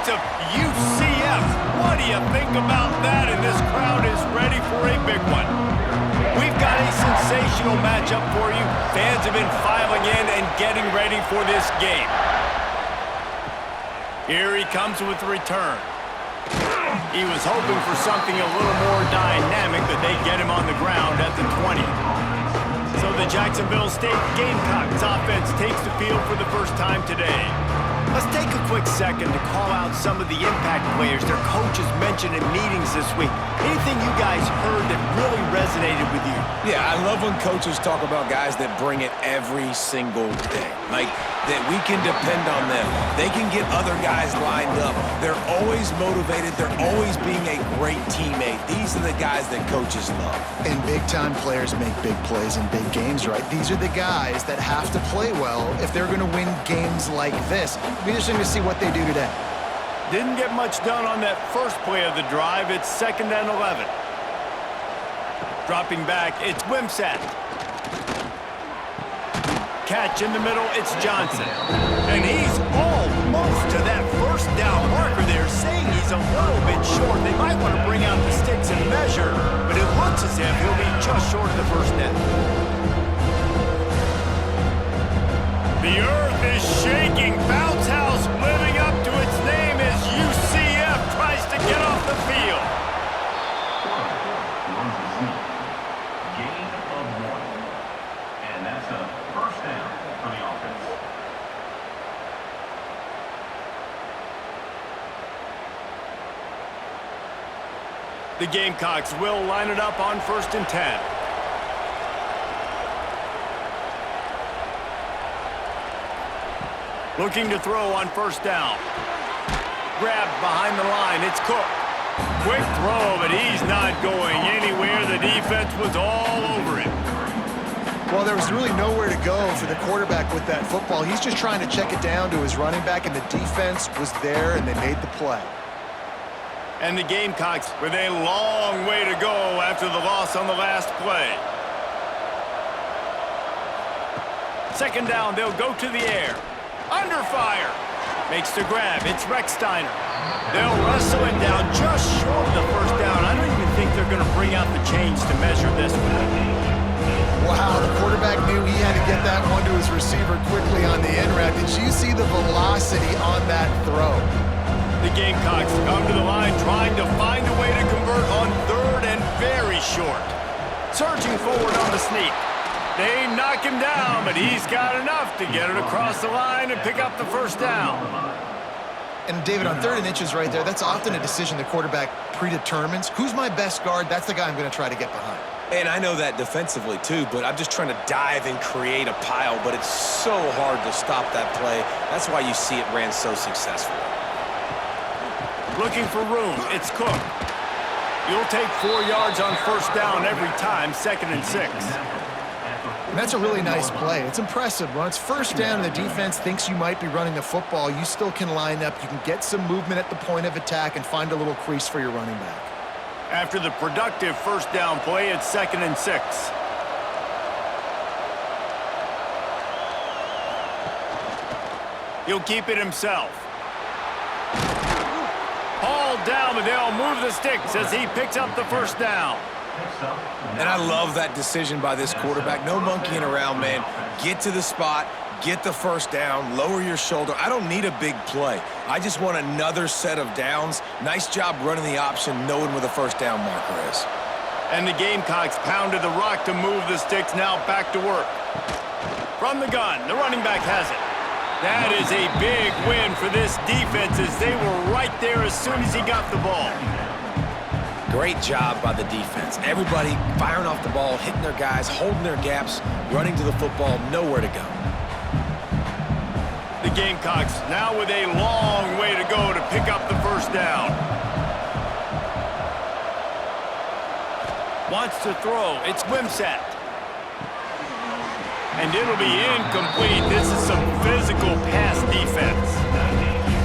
of UCF. What do you think about that? And this crowd is ready for a big one. We've got a sensational matchup for you. Fans have been filing in and getting ready for this game. Here he comes with the return. He was hoping for something a little more dynamic, but they get him on the ground at the 20. So the Jacksonville State Gamecocks offense takes the field for the first time today. Let's take a quick second to call out some of the impact players their coaches mentioned in meetings this week. Anything you guys heard that really resonated with you? Yeah, I love when coaches talk about guys that bring it every single day. Like, that we can depend on them. They can get other guys lined up. They're always motivated. They're always being a great teammate. These are the guys that coaches love. And big-time players make big plays in big games, right? These are the guys that have to play well if they're going to win games like this. It'll be interesting to see what they do today. Didn't get much done on that first play of the drive. It's 2nd and 11. Dropping back, it's Wimsatt. Catch in the middle, it's Johnson. And he's almost to that first down marker there, saying he's a little bit short. They might want to bring out the sticks and measure, but it looks as if he'll be just short of the first down. The earth is shaking. Bounce House living up to its name as UCF tries to get off the field. Gain of 1. And that's a first down for the offense. The Gamecocks will line it up on 1st and 10. Looking to throw on 1st down. Grabbed behind the line, it's Cook. Quick throw, but he's not going anywhere. The defense was all over him. Well, there was really nowhere to go for the quarterback with that football. He's just trying to check it down to his running back, and the defense was there, and they made the play. And the Gamecocks with a long way to go after the loss on the last play. 2nd down, they'll go to the air. Under fire. Makes the grab. It's Rechsteiner. They'll wrestle him down just short of the first down. I don't even think they're going to bring out the chains to measure this one. Wow, the quarterback knew he had to get that one to his receiver quickly on the end route. Did you see the velocity on that throw? The Gamecocks come to the line trying to find a way to convert on 3rd and very short. Surging forward on the sneak. They knock him down, but he's got enough to get it across the line and pick up the first down. And David, on 3rd and inches right there, that's often a decision the quarterback predetermines. Who's my best guard? That's the guy I'm going to try to get behind. And I know that defensively, too, but I'm just trying to dive and create a pile, but it's so hard to stop that play. That's why you see it ran so successfully. Looking for room, it's Cook. You'll take 4 yards on 1st down every time, 2nd and 6. And that's a really nice play. It's impressive. When it's 1st down and the defense thinks you might be running the football, you still can line up. You can get some movement at the point of attack and find a little crease for your running back. After the productive 1st down play, it's 2nd and 6. He'll keep it himself. Hauled down, but they'll move the sticks as he picks up the 1st down. And I love that decision by this quarterback. No monkeying around, man. Get to the spot, get the 1st down, lower your shoulder. I don't need a big play. I just want another set of downs. Nice job running the option, knowing where the 1st down marker is. And the Gamecocks pounded the rock to move the sticks, now back to work. From the gun, the running back has it. That is a big win for this defense as they were right there as soon as he got the ball. Great job by the defense. Everybody firing off the ball, hitting their guys, holding their gaps, running to the football, nowhere to go. The Gamecocks now with a long way to go to pick up the 1st down. Wants to throw. It's Wimsatt. And it'll be incomplete. This is some physical pass defense.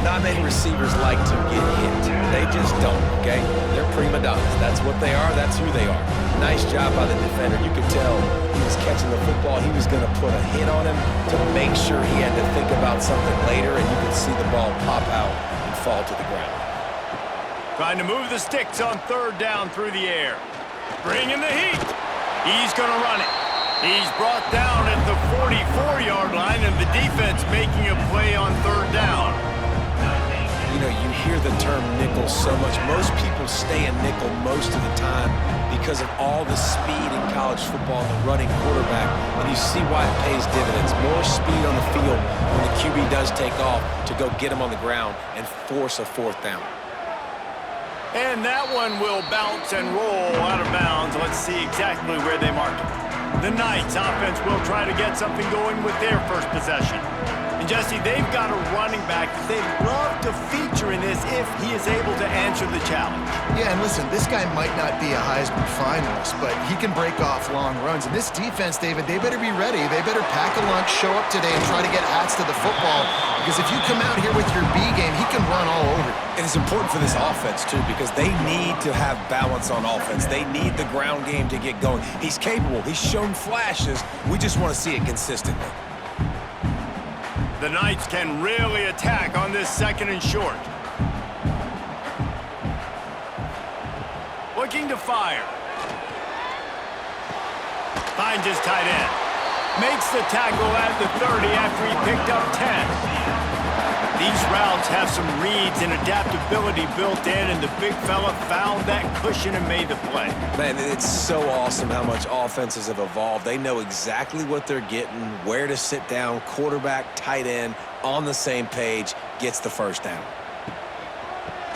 Not many receivers like to get hit. They just don't, okay? They're prima donnas. That's what they are. That's who they are. Nice job by the defender. You could tell he was catching the football. He was going to put a hit on him to make sure he had to think about something later, and you could see the ball pop out and fall to the ground. Trying to move the sticks on third down through the air. Bringing the heat. He's going to run it. He's brought down at the 44-yard line, and the defense making a play on third down. You know, you hear the term nickel so much. Most people stay in nickel most of the time because of all the speed in college football and the running quarterback, and you see why it pays dividends. More speed on the field when the QB does take off to go get him on the ground and force a fourth down. And that one will bounce and roll out of bounds. Let's see exactly where they mark it. The Knights offense will try to get something going with their first possession. And Jesse, they've got a running back that they'd love to feature in this if he is able to answer the challenge. Yeah, and listen, this guy might not be a Heisman finalist, but he can break off long runs. And this defense, David, they better be ready. They better pack a lunch, show up today, and try to get hats to the football. Because if you come out here with your B game, he can run all over you. And it's important for this offense, too, because they need to have balance on offense. They need the ground game to get going. He's capable. He's shown flashes. We just want to see it consistently. The Knights can really attack on this second and short. Looking to fire. Finds his tight end. Makes the tackle at the 30 after he picked up 10. These routes have some reads and adaptability built in, and the big fella found that cushion and made the play. Man, it's so awesome how much offenses have evolved. They know exactly what they're getting, where to sit down, quarterback, tight end, on the same page, gets the first down.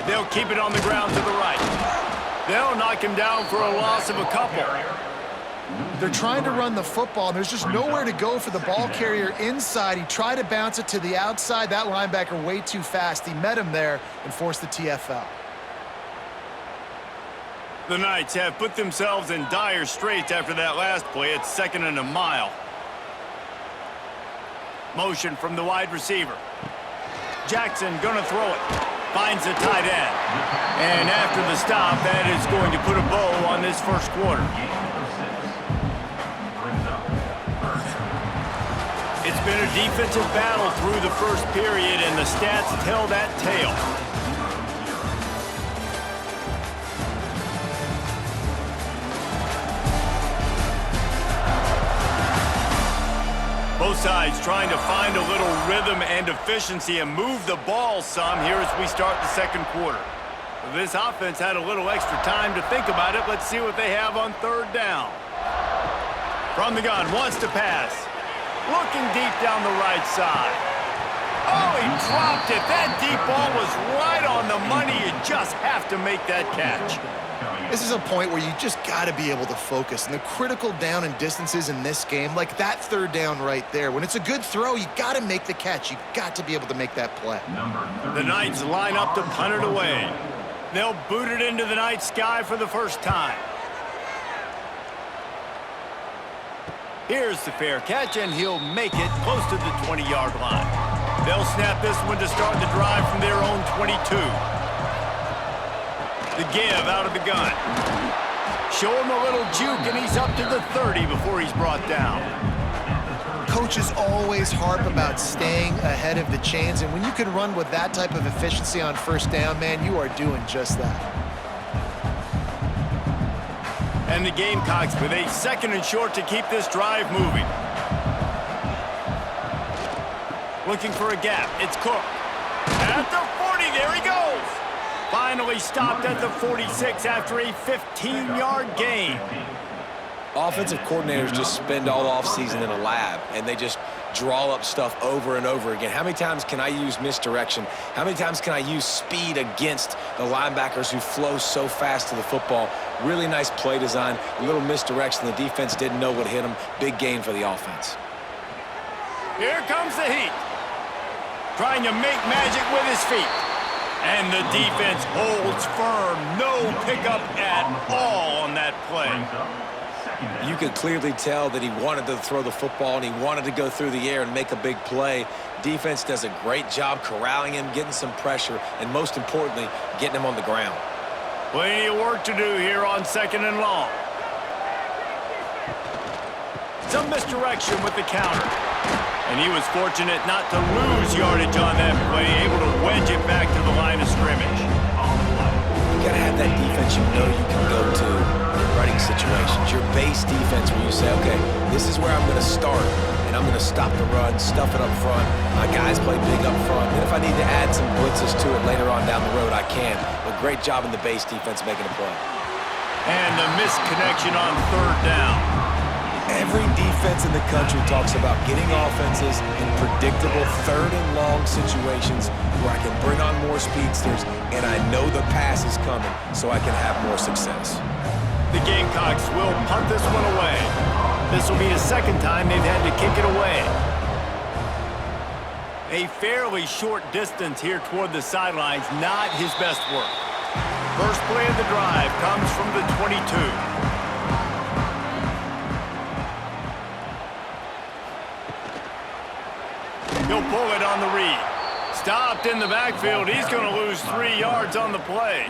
They'll keep it on the ground to the right. They'll knock him down for a loss of a couple. They're trying to run the football, and there's just nowhere to go for the ball carrier inside. He tried to bounce it to the outside. That linebacker way too fast. He met him there and forced the TFL. The Knights have put themselves in dire straits after that last play. It's 2nd and a mile. Motion from the wide receiver. Jackson gonna throw it. Finds the tight end. And after the stop, that is going to put a bow on this first quarter. It's been a defensive battle through the first period, and the stats tell that tale. Both sides trying to find a little rhythm and efficiency and move the ball some here as we start the second quarter. This offense had a little extra time to think about it. Let's see what they have on third down. From the gun, wants to pass. Looking deep down the right side. Oh, he dropped it. That deep ball was right on the money. You just have to make that catch. This is a point where you just got to be able to focus. And the critical down and distances in this game, like that third down right there, when it's a good throw, you got to make the catch. You got to be able to make that play. The Knights line up to punt it away. They'll boot it into the night sky for the first time. Here's the fair catch, and he'll make it close to the 20-yard line. They'll snap this one to start the drive from their own 22. The give out of the gun. Show him a little juke, and he's up to the 30 before he's brought down. Coaches always harp about staying ahead of the chains, and when you can run with that type of efficiency on first down, man, you are doing just that. And the Gamecocks with a 2nd and short to keep this drive moving. Looking for a gap. It's Cook. At the 40, there he goes. Finally stopped at the 46 after a 15-yard gain. Offensive coordinators just spend all offseason in a lab, and they just draw up stuff over and over again. How many times can I use misdirection? How many times can I use speed against the linebackers who flow so fast to the football? Really nice play design, a little misdirection. The defense didn't know what hit them. Big gain for the offense. Here comes the heat. Trying to make magic with his feet. And the defense holds firm. No pickup at all on that play. You could clearly tell that he wanted to throw the football and he wanted to go through the air and make a big play. Defense does a great job corralling him, getting some pressure, and most importantly, getting him on the ground. Plenty of work to do here on 2nd and long. Some misdirection with the counter. And he was fortunate not to lose yardage on that play, able to wedge it back to the line of that you know you can go to in running situations. Your base defense where you say, okay, this is where I'm going to start, and I'm going to stop the run, stuff it up front. My guys play big up front. And if I need to add some blitzes to it later on down the road, I can. But great job in the base defense making a play. And a misconnection on third down. Every defense in the country talks about getting offenses in predictable third and long situations where I can bring on more speedsters and I know the pass is coming so I can have more success. The Gamecocks will punt this one away. This will be the second time they've had to kick it away. A fairly short distance here toward the sidelines, not his best work. First play of the drive comes from the 22. He'll pull it on the read. Stopped in the backfield. He's going to lose 3 yards on the play.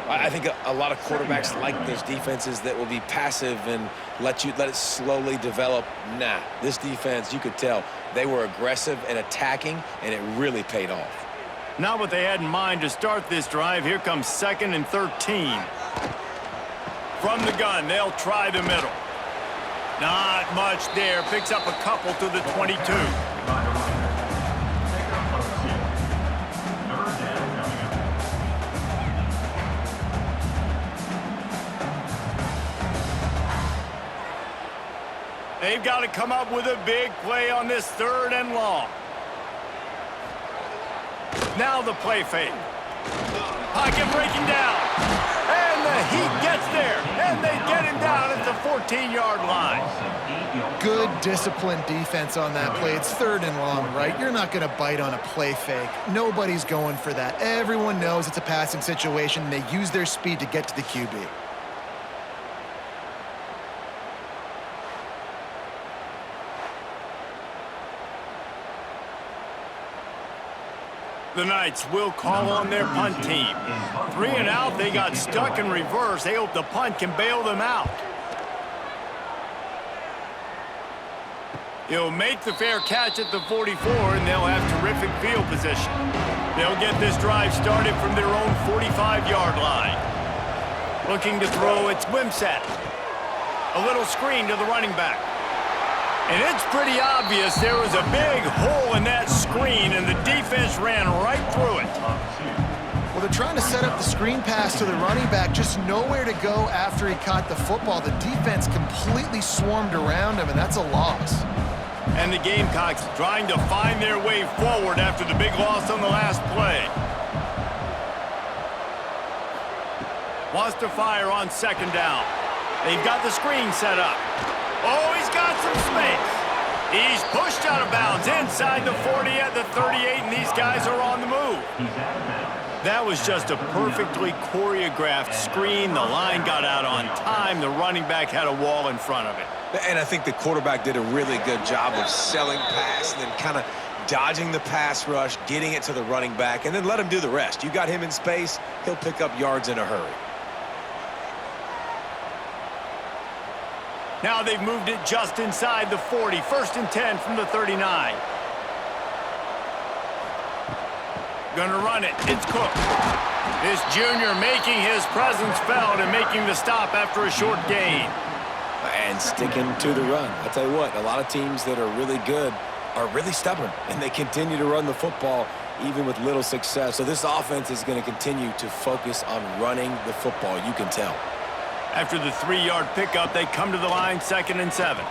I think a lot of quarterbacks like those defenses that will be passive and let it slowly develop. Nah, this defense, you could tell, they were aggressive and attacking, and it really paid off. Not what they had in mind to start this drive. Here comes 2nd and 13. From the gun, they'll try the middle. Not much there. Picks up a couple to the 22. They've got to come up with a big play on this 3rd and long. Now the play fake. Pocket breaking down. And the Heat gets there. And they get him down at the 14-yard line. Good, disciplined defense on that play. It's 3rd and long, right? You're not going to bite on a play fake. Nobody's going for that. Everyone knows it's a passing situation. They use their speed to get to the QB. The Knights will call on their punt team. 3 and out, they got stuck in reverse. They hope the punt can bail them out. He'll make the fair catch at the 44, and they'll have terrific field position. They'll get this drive started from their own 45-yard line. Looking to throw, it's Wimsatt. A little screen to the running back. And it's pretty obvious there was a big hole in that screen, and the defense ran right through it. Well, they're trying to set up the screen pass to the running back, just nowhere to go after he caught the football. The defense completely swarmed around him, and that's a loss. And the Gamecocks trying to find their way forward after the big loss on the last play. Wants to fire on 2nd down. They've got the screen set up. Oh, he's got some space. He's pushed out of bounds inside the 40 at the 38, and these guys are on the move. That was just a perfectly choreographed screen. The line got out on time. The running back had a wall in front of it. And I think the quarterback did a really good job of selling pass and then kind of dodging the pass rush, getting it to the running back, and then let him do the rest. You got him in space, he'll pick up yards in a hurry. Now they've moved it just inside the 40. 1st and 10 from the 39. Gonna run it. It's Cook. This junior making his presence felt and making the stop after a short gain. And sticking to the run. I'll tell you what, a lot of teams that are really good are really stubborn, and they continue to run the football even with little success. So this offense is going to continue to focus on running the football. You can tell. After the 3-yard pickup, they come to the line, 2nd and 7.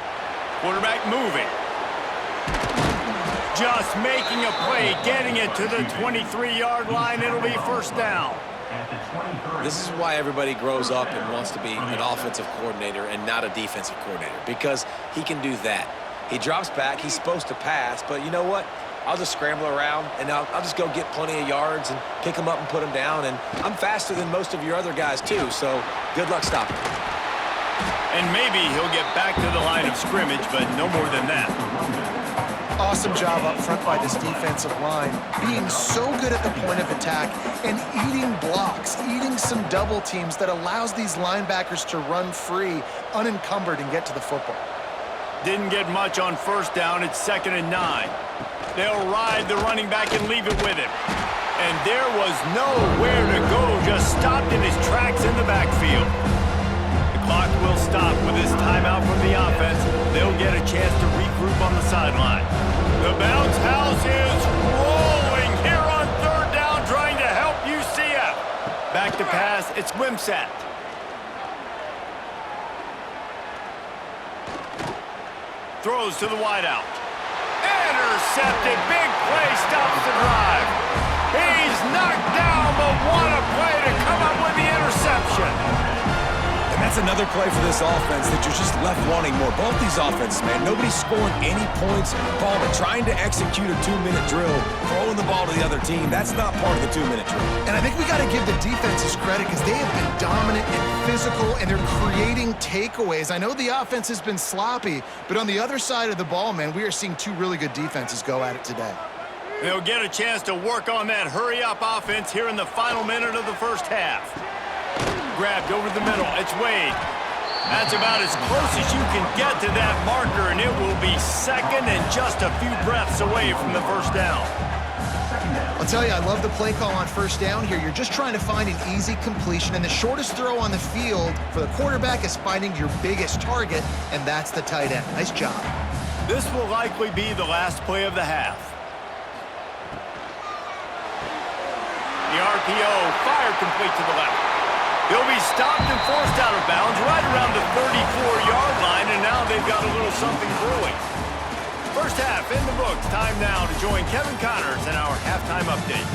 Quarterback moving. Just making a play, getting it to the 23-yard line. It'll be 1st down. This is why everybody grows up and wants to be an offensive coordinator and not a defensive coordinator, because he can do that. He drops back. He's supposed to pass, but you know what? I'll just scramble around, and I'll just go get plenty of yards and pick them up and put them down. And I'm faster than most of your other guys, too, so good luck stopping him. And maybe he'll get back to the line of scrimmage, but no more than that. Awesome job up front by this defensive line, being so good at the point of attack and eating blocks, eating some double teams that allows these linebackers to run free, unencumbered, and get to the football. Didn't get much on 1st down. It's 2nd and 9. They'll ride the running back and leave it with him. And there was nowhere to go, just stopped in his tracks in the backfield. The clock will stop with this timeout from the offense. They'll get a chance to regroup on the sideline. The bounce house is rolling here on third down, trying to help UCF. Back to pass, it's Wimsatt. Throws to the wideout. Intercepted, big play, stops the drive. He's knocked down, but what a play to come up with the interception. And that's another play for this offense that you're just left wanting more. Both these offenses, man, nobody's scoring any points. Palmer trying to execute a 2-minute drill, throwing the ball to the other team. That's not part of the 2-minute drill. And I think we got to give the defenses credit because they have been dominant and physical, and they're creating takeaways. I know the offense has been sloppy, but on the other side of the ball, man, we are seeing two really good defenses go at it today. They'll get a chance to work on that hurry-up offense here in the final minute of the first half. Grabbed over the middle. It's Wade. That's about as close as you can get to that marker, and it will be second and just a few breaths away from the first down. I'll tell you, I love the play call on first down here. You're just trying to find an easy completion, and the shortest throw on the field for the quarterback is finding your biggest target, and that's the tight end. Nice job. This will likely be the last play of the half. The RPO, fire complete to the left. He'll be stopped and forced out of bounds right around the 34-yard line, and now they've got a little something brewing. First half in the books. Time now to join Kevin Connors in our halftime update.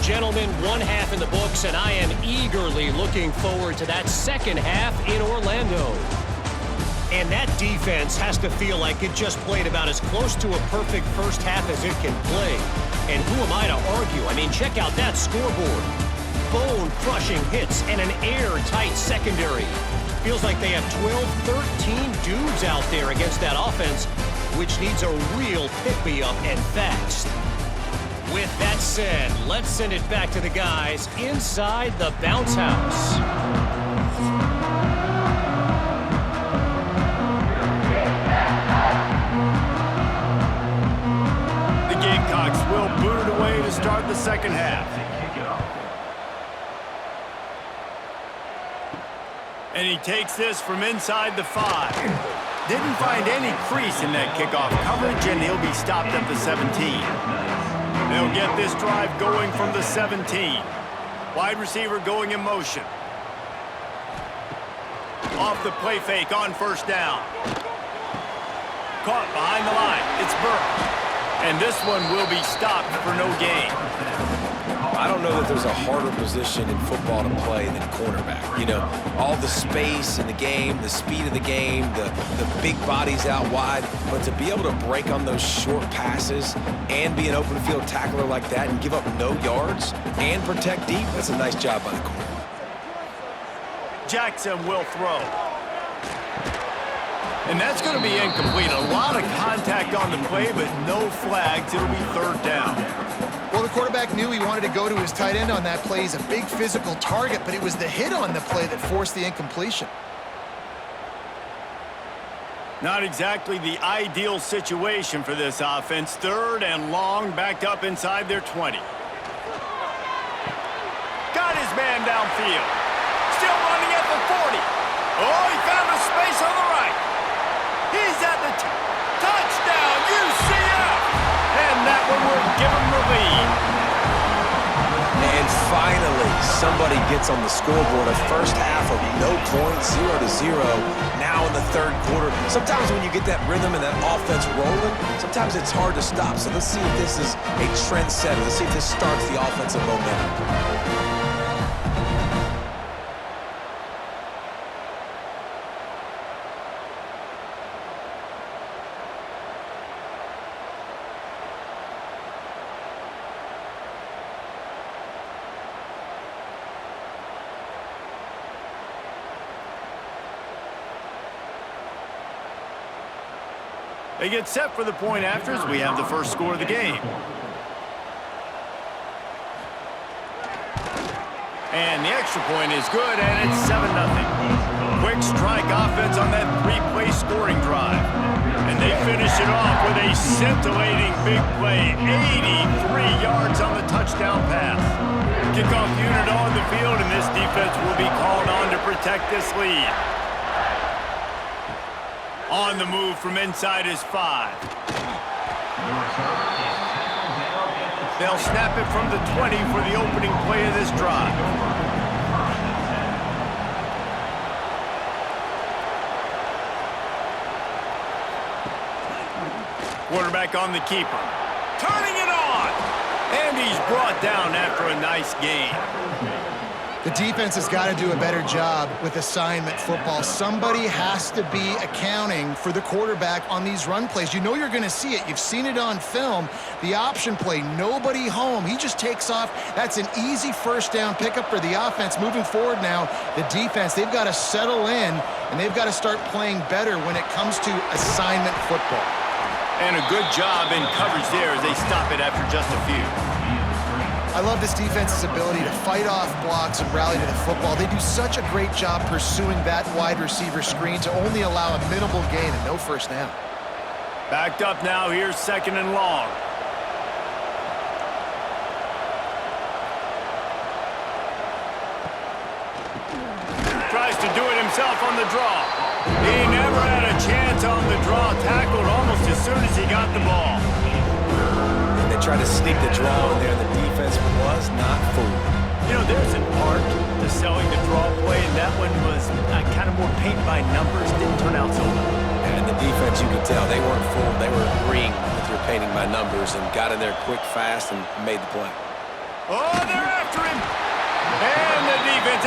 Gentlemen, one half in the books, and I am eagerly looking forward to that second half in Orlando. And that defense has to feel like it just played about as close to a perfect first half as it can play. And who am I to argue? I mean, check out that scoreboard. Bone-crushing hits and an airtight secondary. Feels like they have 12, 13 dudes out there against that offense, which needs a real pick-me-up and fast. With that said, let's send it back to the guys inside the bounce house. The Gamecocks will boot it away to start the second half. And he takes this from inside the 5. Didn't find any crease in that kickoff coverage, and he'll be stopped at the 17. They'll get this drive going from the 17. Wide receiver going in motion. Off the play fake on first down. Caught behind the line. It's Burke. And this one will be stopped for no gain. I don't know that there's a harder position in football to play than cornerback. You know, all the space in the game, the speed of the game, the big bodies out wide. But to be able to break on those short passes and be an open field tackler like that and give up no yards and protect deep, that's a nice job by the corner. Jackson will throw. And that's going to be incomplete. A lot of contact on the play, but no flags. It'll be third down. Well, the quarterback knew he wanted to go to his tight end on that play. He's a big physical target, but it was the hit on the play that forced the incompletion. Not exactly the ideal situation for this offense. Third and long, backed up inside their 20. Got his man downfield. Still running at the 40. Oh, he found a space on the right. He's at the touchdown, UCF! And that one will give him the lead. And finally, somebody gets on the scoreboard. A first half of no points, 0-0. Now in the third quarter. Sometimes when you get that rhythm and that offense rolling, sometimes it's hard to stop. So let's see if this is a trendsetter. Let's see if this starts the offensive momentum. They get set for the point afters. We have the first score of the game. And the extra point is good, and it's 7-0. Quick strike offense on that three-play scoring drive. And they finish it off with a scintillating big play. 83 yards on the touchdown pass. kickoff unit on the field, and this defense will be called on to protect this lead. On the move from inside his 5. They'll snap it from the 20 for the opening play of this drive. Quarterback on the keeper. Turning it on! And he's brought down after a nice gain. The defense has got to do a better job with assignment football. Somebody has to be accounting for the quarterback on these run plays. You know you're going to see it. You've seen it on film. The option play, nobody home. He just takes off. That's an easy first down pickup for the offense. Moving forward now, the defense, they've got to settle in, and they've got to start playing better when it comes to assignment football. And a good job in coverage there as they stop it after just a few. I love this defense's ability to fight off blocks and rally to the football. They do such a great job pursuing that wide receiver screen to only allow a minimal gain and no first down. Backed up now, here's 2nd and long. Tries to do it himself on the draw. He never had a chance on the draw, tackled almost as soon as he got the ball. And they tried to sneak the draw in there. The defense was not fooled. You know, there's an art to selling the draw play, and that one was kind of more paint by numbers. Didn't turn out so well. And the defense, you could tell, they weren't fooled. They were agreeing with your painting by numbers and got in there quick, fast, and made the play. Oh, they're after him. And the defense,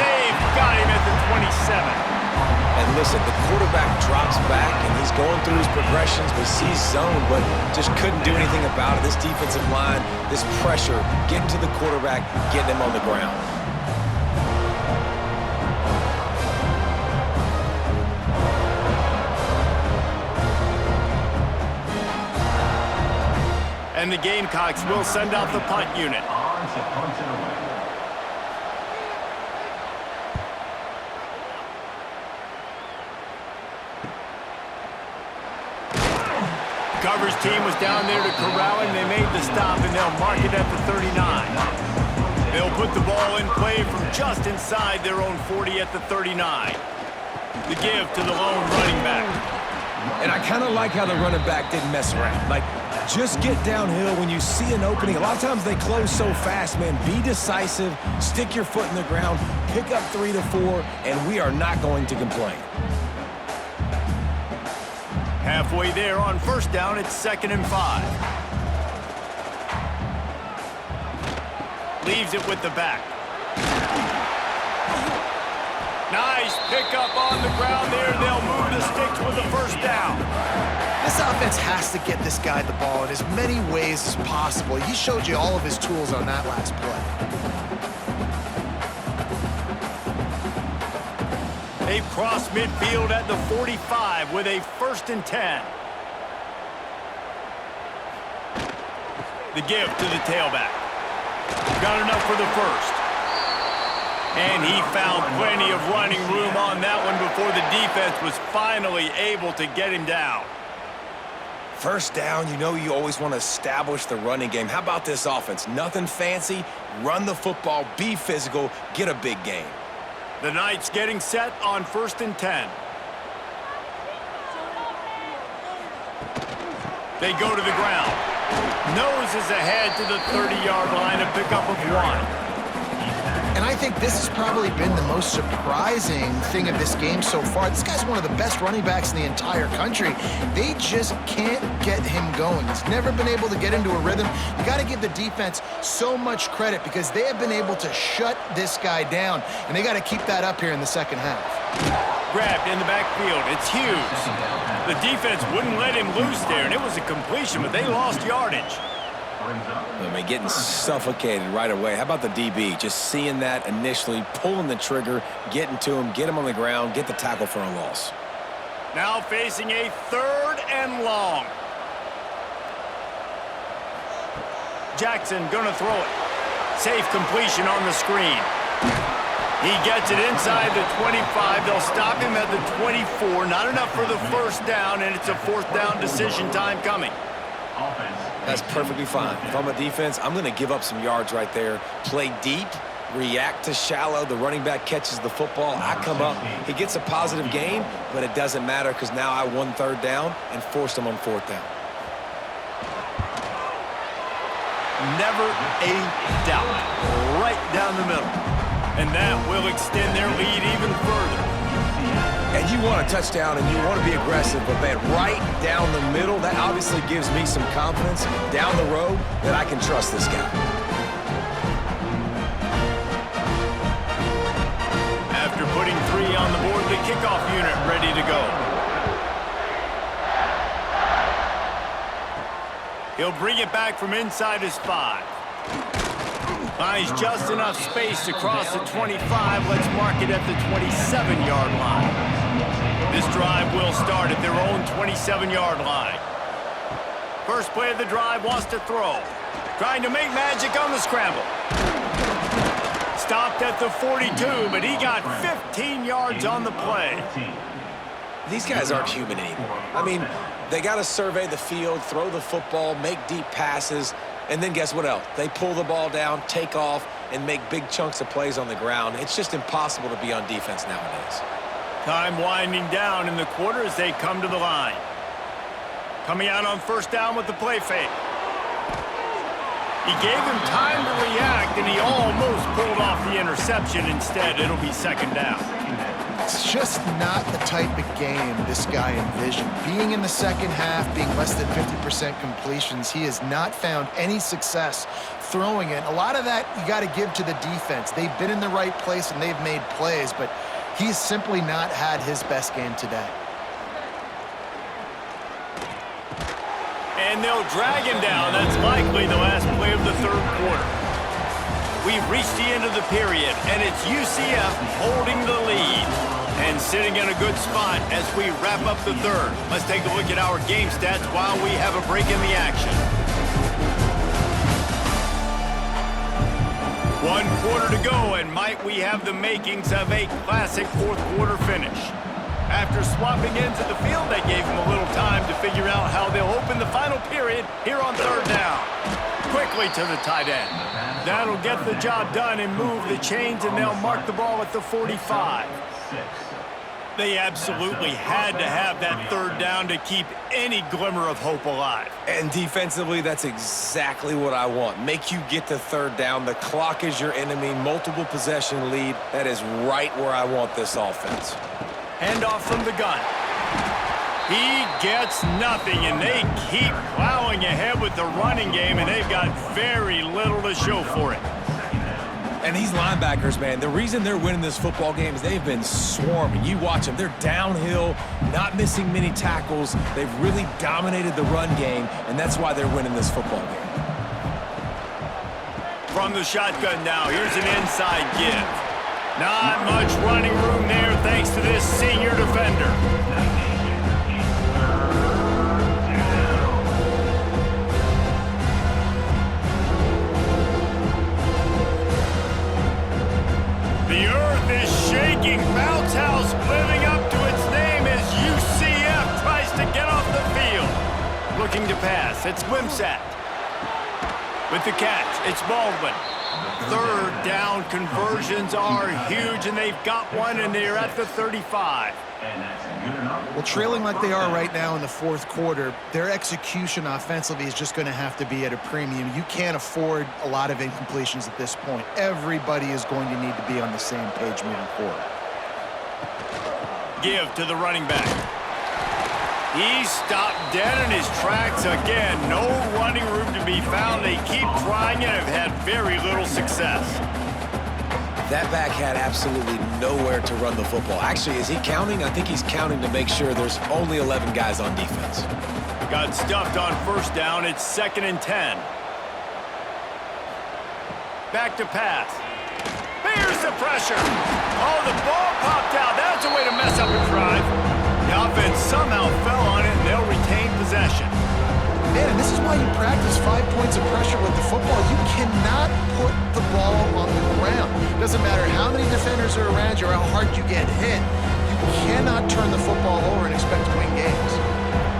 got him at the 27. And listen, the quarterback drops back, and he's going through his progressions, but sees zone, but just couldn't do anything about it. This defensive line, this pressure, getting to the quarterback, getting him on the ground. And the Gamecocks will send out the punt unit. Coverage team was down there to corral him. They made the stop, and they'll mark it at the 39. They'll put the ball in play from just inside their own 40 at the 39. The give to the lone running back. And I kind of like how the running back didn't mess around. Like, just get downhill when you see an opening. A lot of times they close so fast, man. Be decisive, stick your foot in the ground, pick up 3 to 4, and we are not going to complain. Halfway there on first down, it's 2nd and 5. Leaves it with the back. Nice pickup on the ground there. They'll move the sticks with the first down. This offense has to get this guy the ball in as many ways as possible. He showed you all of his tools on that last play. They've crossed midfield at the 45 with a 1st and 10. The give to the tailback. Got enough for the first. And he found plenty of running room on that one before the defense was finally able to get him down. First down, you know you always want to establish the running game. How about this offense? Nothing fancy. Run the football, be physical, get a big gain. The Knights getting set on 1st and 10. They go to the ground. Noses ahead to the 30-yard line, a pickup of 1. And I think this has probably been the most surprising thing of this game so far. This guy's one of the best running backs in the entire country. They just can't get him going. He's never been able to get into a rhythm. You got to give the defense so much credit because they have been able to shut this guy down, and they got to keep that up here in the second half. Grabbed in the backfield. It's Hughes. The defense wouldn't let him loose there, and it was a completion, but they lost yardage. I mean, getting suffocated right away. How about the DB? Just seeing that initially, pulling the trigger, getting to him, get him on the ground, get the tackle for a loss. Now facing a 3rd and long. Jackson gonna throw it. Safe completion on the screen. He gets it inside the 25. They'll stop him at the 24. Not enough for the first down, and it's a 4th down decision time coming. That's perfectly fine. If I'm a defense, I'm going to give up some yards right there, play deep, react to shallow. The running back catches the football. I come up. He gets a positive gain, but it doesn't matter because now I won third down and forced him on fourth down. Never a doubt. Right down the middle. And that will extend their lead even further. And you want a touchdown and you want to be aggressive, but man, right down the middle, that obviously gives me some confidence down the road that I can trust this guy. After putting 3 on the board, the kickoff unit ready to go. He'll bring it back from inside his 5. Finds just enough space to cross the 25. Let's mark it at the 27-yard line. This drive will start at their own 27-yard line. First play of the drive, wants to throw. Trying to make magic on the scramble. Stopped at the 42, but he got 15 yards on the play. These guys aren't human anymore. I mean, they got to survey the field, throw the football, make deep passes, and then guess what else? They pull the ball down, take off, and make big chunks of plays on the ground. It's just impossible to be on defense nowadays. Time winding down in the quarter as they come to the line. Coming out on first down with the play fake. He gave him time to react, and he almost pulled off the interception. Instead, it'll be second down. It's just not the type of game this guy envisioned. Being in the second half, being less than 50% completions, he has not found any success throwing it. A lot of that you got to give to the defense. They've been in the right place and they've made plays, but he's simply not had his best game today. And they'll drag him down. That's likely the last play of the third quarter. We've reached the end of the period, and it's UCF holding the lead and sitting in a good spot as we wrap up the third. Let's take a look at our game stats while we have a break in the action. 1 quarter to go, and might we have the makings of a classic fourth quarter finish. After swapping ends of the field, they gave him a little time to figure out how they'll open the final period here on third down. Quickly to the tight end. That'll get the job done and move the chains, and they'll mark the ball at the 45. They absolutely had to have that third down to keep any glimmer of hope alive. And defensively, that's exactly what I want. Make you get to third down. The clock is your enemy. Multiple possession lead. That is right where I want this offense. Handoff from the gun. He gets nothing, and they keep plowing ahead with the running game, and they've got very little to show for it. And these linebackers, man, the reason they're winning this football game is they've been swarming. You watch them. They're downhill, not missing many tackles. They've really dominated the run game, and that's why they're winning this football game. From the shotgun now, here's an inside give. Not much running room there thanks to this senior defender. The earth is shaking. Bounce house living up to its name as UCF tries to get off the field. Looking to pass. It's Wimsatt. With the catch, it's Baldwin. Third down conversions are huge, and they've got one, and they're at the 35. Well, trailing like they are right now in the fourth quarter, their execution offensively is just going to have to be at a premium. You can't afford a lot of incompletions at this point. Everybody is going to need to be on the same page moving forward. Give to the running back. He stopped dead in his tracks again. No running room to be found. They keep trying and have had very little success. That back had absolutely nowhere to run the football. Actually, is he counting? I think he's counting to make sure there's only 11 guys on defense. Got stuffed on first down. It's 2nd and 10. Back to pass. Here's the pressure. Oh, the ball popped out. That's a way to mess up a drive. The offense somehow fell on it, and they'll retain possession. Man, and this is why you practice 5 points of pressure with the football. You cannot put the ball on the ground. Doesn't matter how many defenders are around you or how hard you get hit. You cannot turn the football over and expect to win games.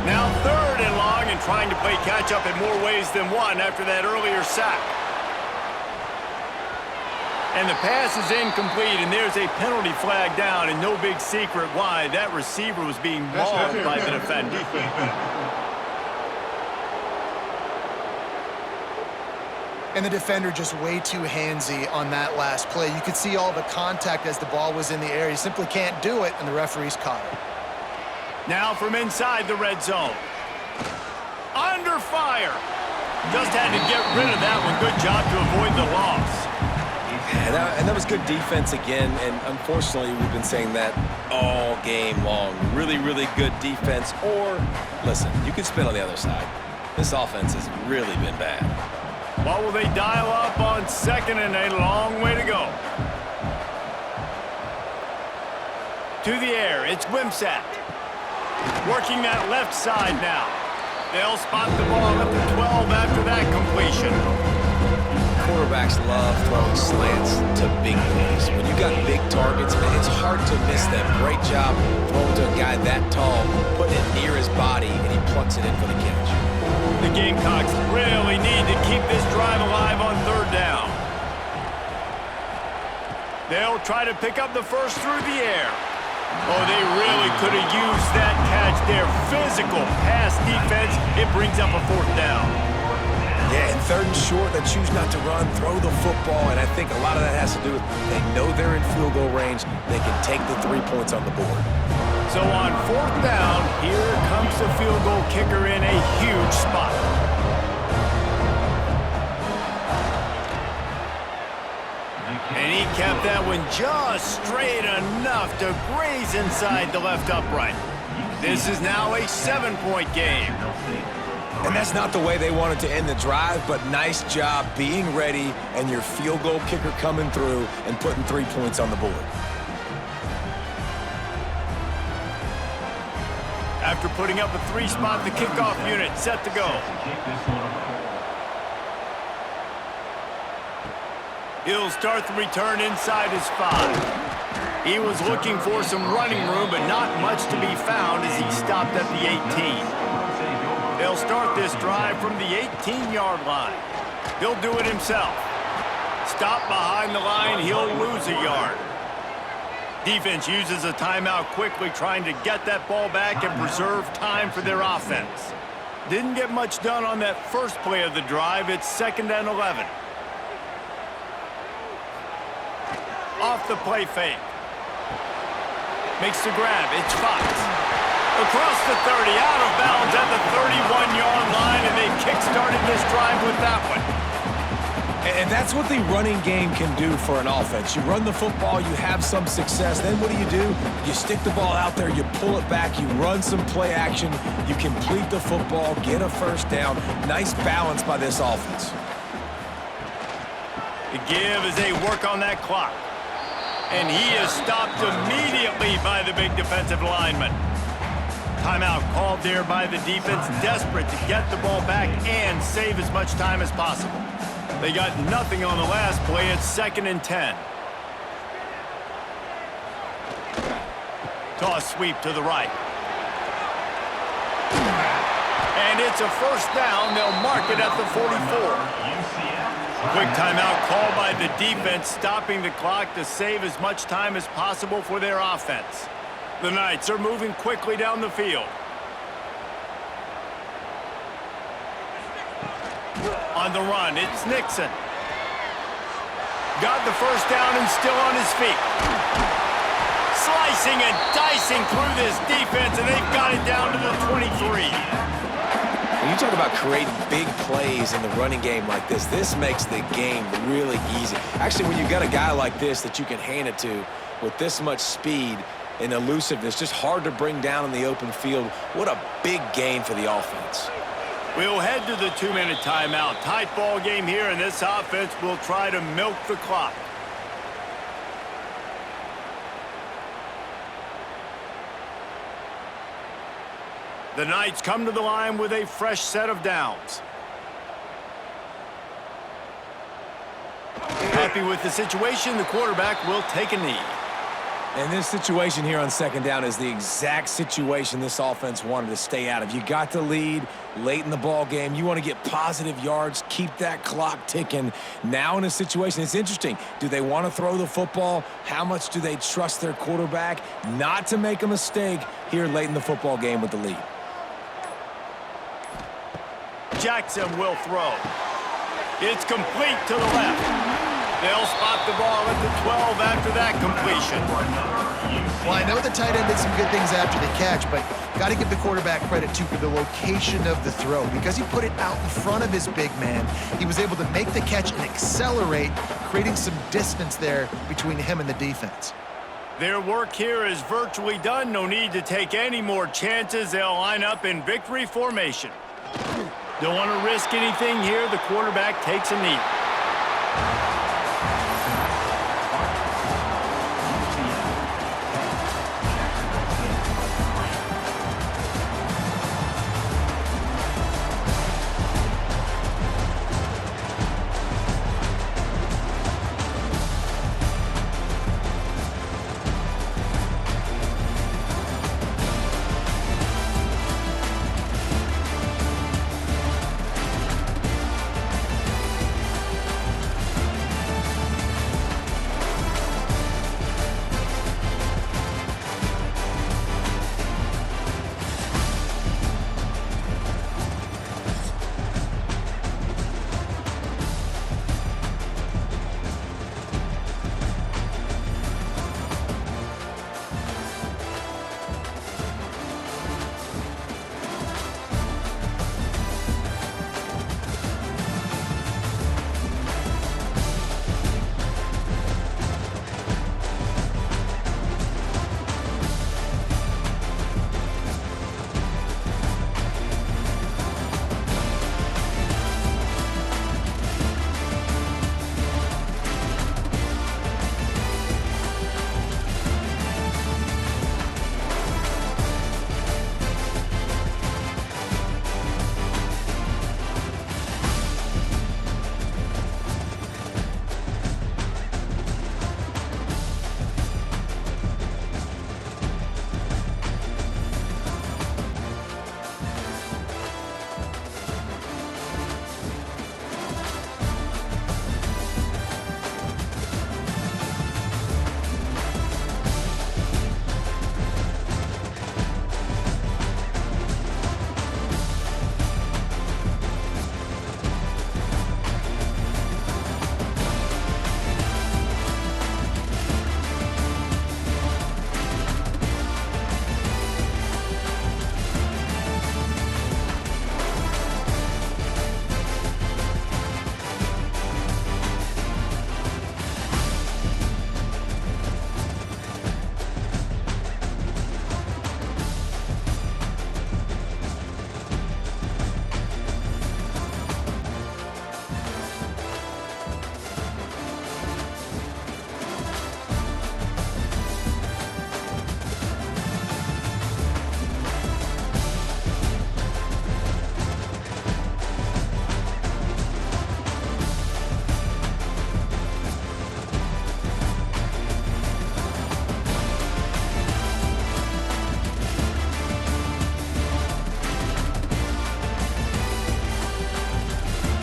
Now 3rd and long, and trying to play catch-up in more ways than one after that earlier sack. And the pass is incomplete, and there's a penalty flag down, and no big secret why. That receiver was being mauled by the defender. And the defender just way too handsy on that last play. You could see all the contact as the ball was in the air. He simply can't do it, and the referee's caught it. Now from inside the red zone. Under fire. Just had to get rid of that one. Good job to avoid the loss. And that was good defense again, and unfortunately we've been saying that all game long. Really, really good defense, or, listen, you can spin on the other side. This offense has really been bad. What will they dial up on second, and a long way to go? To the air, it's Wimsatt. Working that left side now. They'll spot the ball at the 12 after that completion. Quarterbacks love throwing slants to big plays. When you got big targets, man, it's hard to miss them. Great job throwing to a guy that tall, putting it near his body, and he plucks it in for the catch. The Gamecocks really need to keep this drive alive on third down. They'll try to pick up the first through the air. Oh, they really could have used that catch there. Physical pass defense. It brings up a fourth down. Yeah, and third and short, they choose not to run, throw the football, and I think a lot of that has to do with they know they're in field goal range. They can take the 3 points on the board. So on fourth down, here comes the field goal kicker in a huge spot. And he kept that one just straight enough to graze inside the left upright. This is now a 7-point game. And that's not the way they wanted to end the drive, but nice job being ready and your field goal kicker coming through and putting 3 points on the board. After putting up a 3-spot, the kickoff unit set to go. He'll start the return inside his 5. He was looking for some running room, but not much to be found as he stopped at the 18. They'll start this drive from the 18-yard line. He'll do it himself. Stop behind the line, he'll lose a yard. Defense uses a timeout quickly, trying to get that ball back and preserve time for their offense. Didn't get much done on that first play of the drive. It's 2nd and 11. Off the play fake. Makes the grab. It's Fox. Across the 30, out of bounds at the 31-yard line, and they kick-started this drive with that one. And that's what the running game can do for an offense. You run the football, you have some success. Then what do? You stick the ball out there, you pull it back, you run some play action, you complete the football, get a first down. Nice balance by this offense. The give as they work on that clock. And he is stopped immediately by the big defensive lineman. Timeout called there by the defense, desperate to get the ball back and save as much time as possible. They got nothing on the last play. It's 2nd and 10. Toss sweep to the right. And it's a first down. They'll mark it at the 44. Quick timeout called by the defense, stopping the clock to save as much time as possible for their offense. The Knights are moving quickly down the field. On the run, it's Nixon. Got the first down and still on his feet. Slicing and dicing through this defense, and they've got it down to the 23. When you talk about creating big plays in the running game like this makes the game really easy. Actually, when you've got a guy like this that you can hand it to with this much speed and elusiveness, just hard to bring down in the open field, what a big gain for the offense. We'll head to the 2-minute timeout. Tight ball game here, and this offense will try to milk the clock. The Knights come to the line with a fresh set of downs. Happy with the situation, the quarterback will take a knee. And this situation here on second down is the exact situation this offense wanted to stay out of. You got the lead late in the ball game. You want to get positive yards, keep that clock ticking. Now in a situation, it's interesting. Do they want to throw the football? How much do they trust their quarterback not to make a mistake here late in the football game with the lead? Jackson will throw. It's complete to the left. They'll spot the ball at the 12 after that completion. Well, I know the tight end did some good things after the catch, but got to give the quarterback credit, too, for the location of the throw. Because he put it out in front of his big man, he was able to make the catch and accelerate, creating some distance there between him and the defense. Their work here is virtually done. No need to take any more chances. They'll line up in victory formation. Don't want to risk anything here. The quarterback takes a knee.